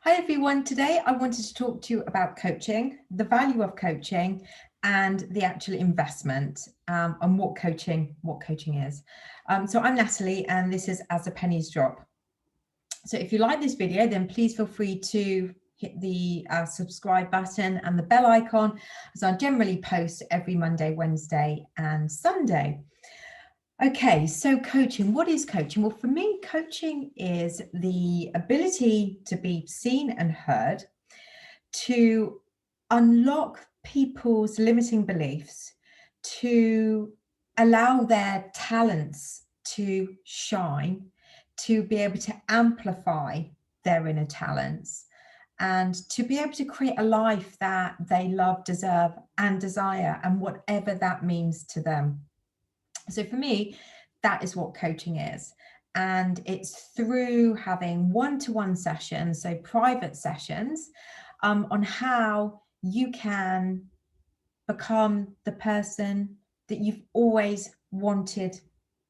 Hi everyone, today I wanted to talk to you about coaching, the value of coaching and the actual investment and what coaching is. So I'm Natalie and this is As the Pennies Drop. So if you like this video, then please feel free to hit the subscribe button and the bell icon, as I generally post every Monday, Wednesday and Sunday. Okay, so coaching, what is coaching? Well, for me, coaching is the ability to be seen and heard, to unlock people's limiting beliefs, to allow their talents to shine, to be able to amplify their inner talents, and to be able to create a life that they love, deserve, and desire, and whatever that means to them. So for me, that is what coaching is. And it's through having one-to-one sessions, so private sessions, on how you can become the person that you've always wanted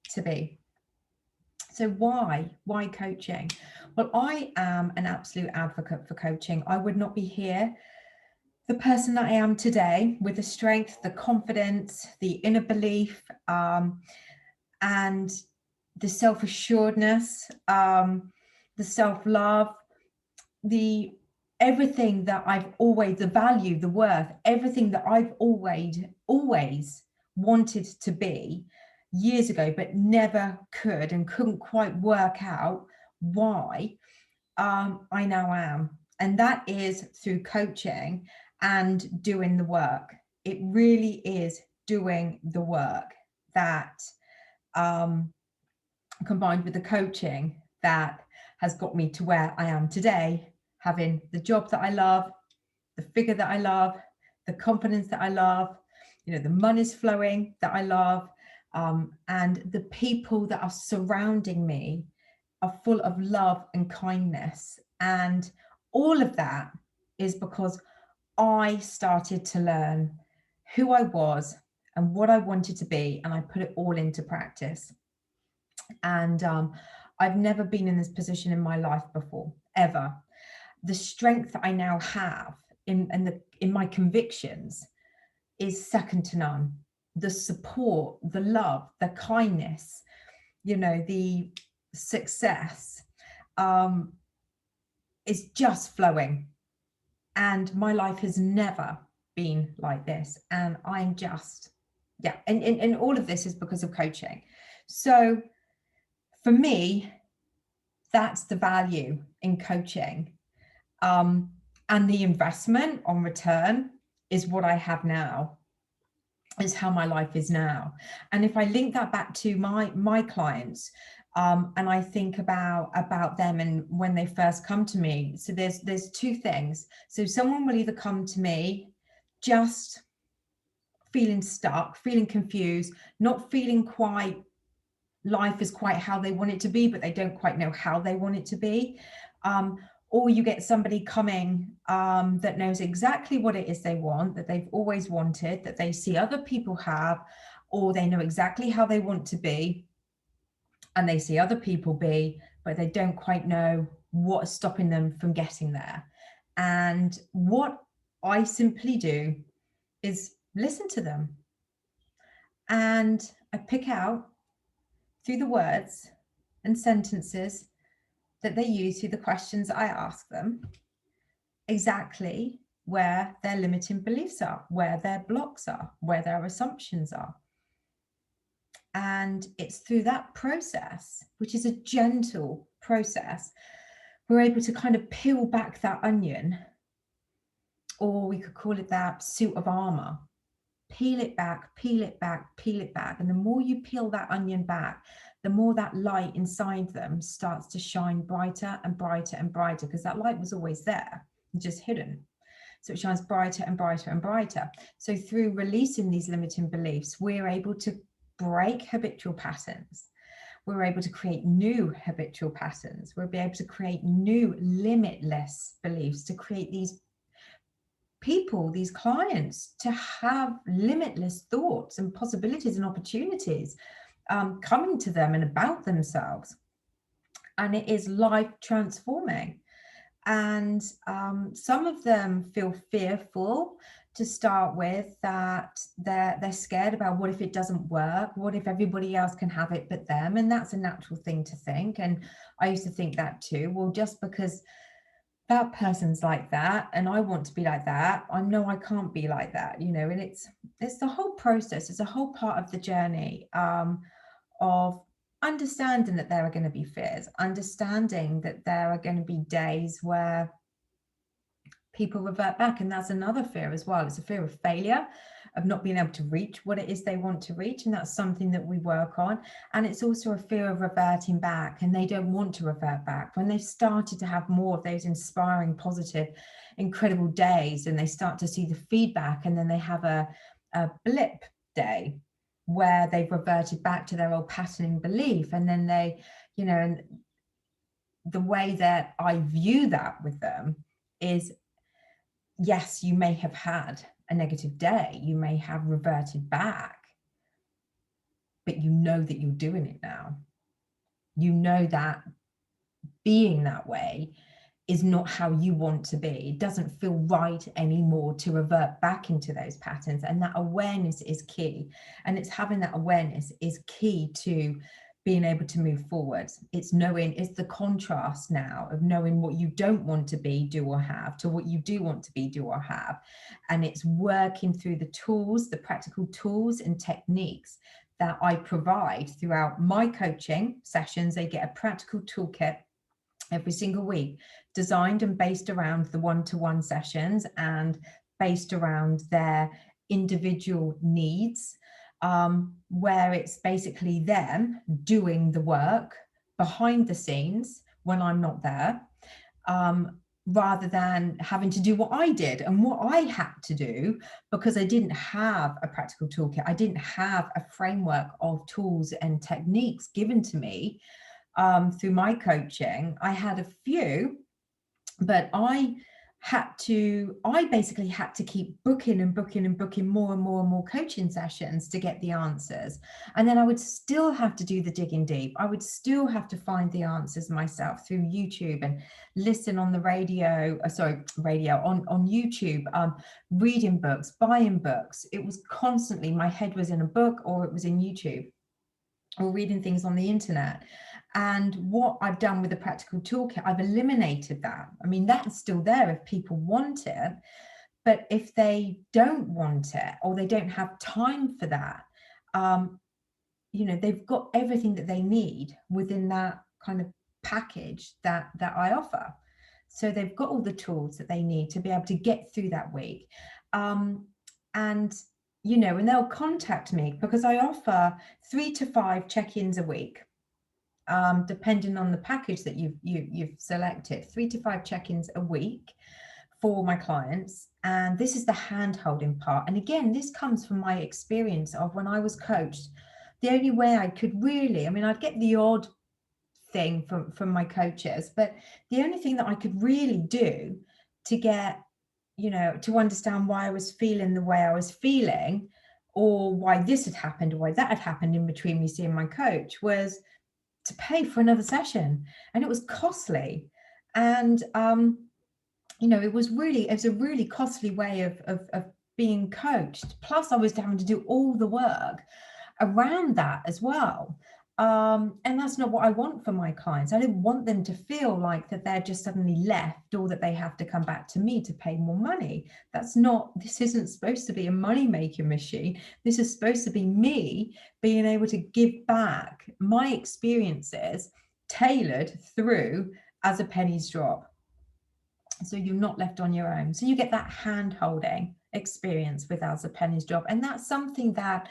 to be. So why coaching? Well, I am an absolute advocate for coaching. I would not be here, the person that I am today, with the strength, the confidence, the inner belief, and the self-assuredness, the self-love, the everything that I've always, the value, the worth, everything that I've always wanted to be years ago, but never could and couldn't quite work out why, I now am. And that is through coaching and doing the work. It really is doing the work that combined with the coaching that has got me to where I am today, having the job that I love, the figure that I love, the confidence that I love, the money's flowing that I love, and the people that are surrounding me are full of love and kindness. And all of that is because I started to learn who I was and what I wanted to be, and I put it all into practice. And I've never been in this position in my life before, ever. The strength that I now have in my convictions is second to none. The support, the love, the kindness, the success is just flowing. And my life has never been like this. And I'm just, yeah, and all of this is because of coaching. So for me, that's the value in coaching. And the investment on return is what I have now, is how my life is now. And if I link that back to my clients, and I think about them and when they first come to me, so there's two things. So someone will either come to me just feeling stuck, feeling confused, not feeling quite life is quite how they want it to be, but they don't quite know how they want it to be. Or you get somebody coming that knows exactly what it is they want, that they've always wanted, that they see other people have, or they know exactly how they want to be, and they see other people be, but they don't quite know what's stopping them from getting there. And what I simply do is listen to them. And I pick out through the words and sentences that they use, through the questions I ask them, exactly where their limiting beliefs are, where their blocks are, where their assumptions are. And it's through that process, which is a gentle process, we're able to kind of peel back that onion, or we could call it that suit of armor. Peel it back, peel it back, peel it back. And the more you peel that onion back, the more that light inside them starts to shine brighter and brighter and brighter, because that light was always there, just hidden. So it shines brighter and brighter and brighter. So through releasing these limiting beliefs, we're able to break habitual patterns. We're able to create new habitual patterns. We'll be able to create new limitless beliefs, to create these people, these clients, to have limitless thoughts and possibilities and opportunities coming to them and about themselves. And it is life transforming. And some of them feel fearful to start with, that they're scared about, what if it doesn't work? What if everybody else can have it but them? And that's a natural thing to think. And I used to think that too. Well, just because that person's like that and I want to be like that, I know I can't be like that, you know. And it's the whole process, it's a whole part of the journey, of understanding that there are going to be fears, understanding that there are going to be days where people revert back. And that's another fear as well. It's a fear of failure, of not being able to reach what it is they want to reach. And that's something that we work on. And it's also a fear of reverting back, and they don't want to revert back. When they've started to have more of those inspiring, positive, incredible days, and they start to see the feedback, and then they have a blip day where they've reverted back to their old patterning belief. And then they, you know, and the way that I view that with them is, yes, you may have had a negative day, you may have reverted back, but you know that you're doing it now. You know that being that way is not how you want to be. It doesn't feel right anymore to revert back into those patterns. And that awareness is key. And it's having that awareness is key to being able to move forward. It's knowing, it's the contrast now of knowing what you don't want to be, do, or have, to what you do want to be, do, or have. And it's working through the tools, the practical tools and techniques that I provide throughout my coaching sessions. They get a practical toolkit every single week, designed and based around the one-to-one sessions and based around their individual needs, where it's basically them doing the work behind the scenes when I'm not there, rather than having to do what I did and what I had to do, because I didn't have a practical toolkit. I didn't have a framework of tools and techniques given to me through my coaching. I had a few, but I basically had to keep booking and booking and booking more and more and more coaching sessions to get the answers. And then I would still have to do the digging deep. I would still have to find the answers myself through YouTube and listen on the radio, on YouTube, reading books, buying books. It was constantly, my head was in a book, or it was in YouTube, or reading things on the internet. And what I've done with the practical toolkit, I've eliminated that. I mean, that's still there if people want it, but if they don't want it, or they don't have time for that, you know, they've got everything that they need within that kind of package that I offer. So they've got all the tools that they need to be able to get through that week. And you know, and they'll contact me because I offer 3 to 5 check-ins a week, depending on the package that you've selected. 3 to 5 check-ins a week for my clients. And this is the hand-holding part. And again, this comes from my experience of when I was coached. The only way I could really, I mean, I'd get the odd thing from my coaches, but the only thing that I could really do to get, you know, to understand why I was feeling the way I was feeling, or why this had happened or why that had happened in between me seeing my coach, was to pay for another session. And it was costly. And, you know, it was a really costly way of being coached. Plus I was having to do all the work around that as well. And that's not what I want for my clients. I don't want them to feel like that they're just suddenly left, or that they have to come back to me to pay more money. This isn't supposed to be a money-making machine. This is supposed to be me being able to give back my experiences tailored through As a Penny's Drop. So you're not left on your own. So you get that hand-holding experience with As a Penny's Drop. And that's something that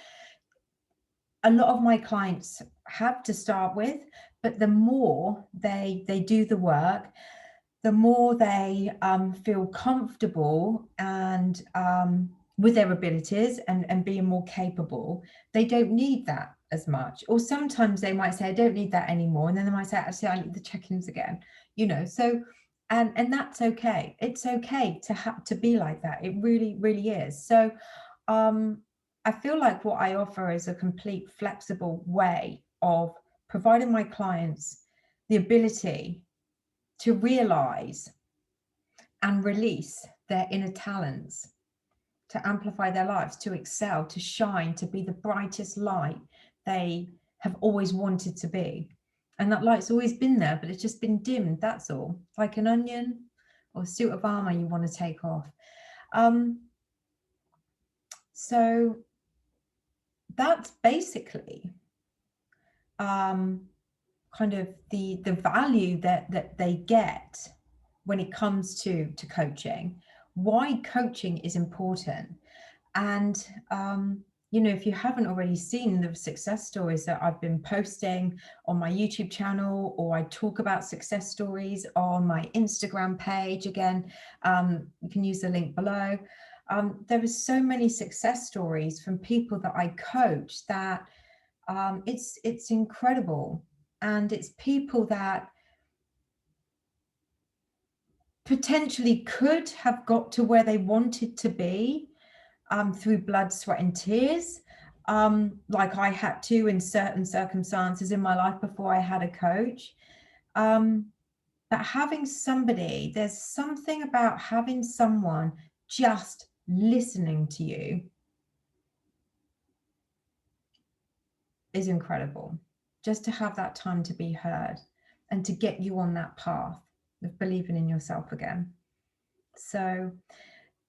a lot of my clients have to start with, but the more they do the work, the more they feel comfortable and with their abilities and being more capable. They don't need that as much. Or sometimes they might say, I don't need that anymore. And then they might say, actually, I need the check-ins again, you know. So, and that's okay. It's okay to have to be like that. It really, really is. So, I feel like what I offer is a complete flexible way of providing my clients the ability to realize and release their inner talents, to amplify their lives, to excel, to shine, to be the brightest light they have always wanted to be. And that light's always been there, but it's just been dimmed, that's all. Like an onion or a suit of armor you want to take off. So that's basically kind of the value that they get when it comes to coaching, why coaching is important. And you know, if you haven't already seen the success stories that I've been posting on my YouTube channel, or I talk about success stories on my Instagram page, again, you can use the link below. There are so many success stories from people that I coach that it's incredible. And it's people that potentially could have got to where they wanted to be through blood, sweat, and tears, like I had to in certain circumstances in my life before I had a coach. But having somebody, there's something about having someone just listening to you is incredible. Just to have that time to be heard and to get you on that path of believing in yourself again. So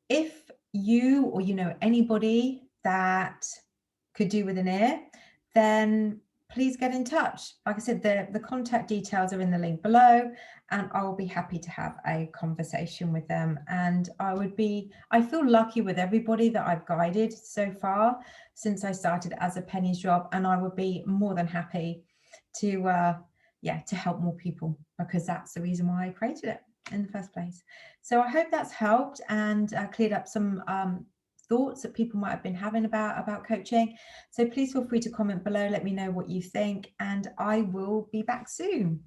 if you, or you know anybody that could do with an ear, then please get in touch. Like I said, the contact details are in the link below, and I will be happy to have a conversation with them. And I feel lucky with everybody that I've guided so far since I started as a Pennies Job, and I would be more than happy to to help more people, because that's the reason why I created it in the first place. So I hope that's helped and cleared up some thoughts that people might have been having about coaching. So please feel free to comment below, let me know what you think, and I will be back soon.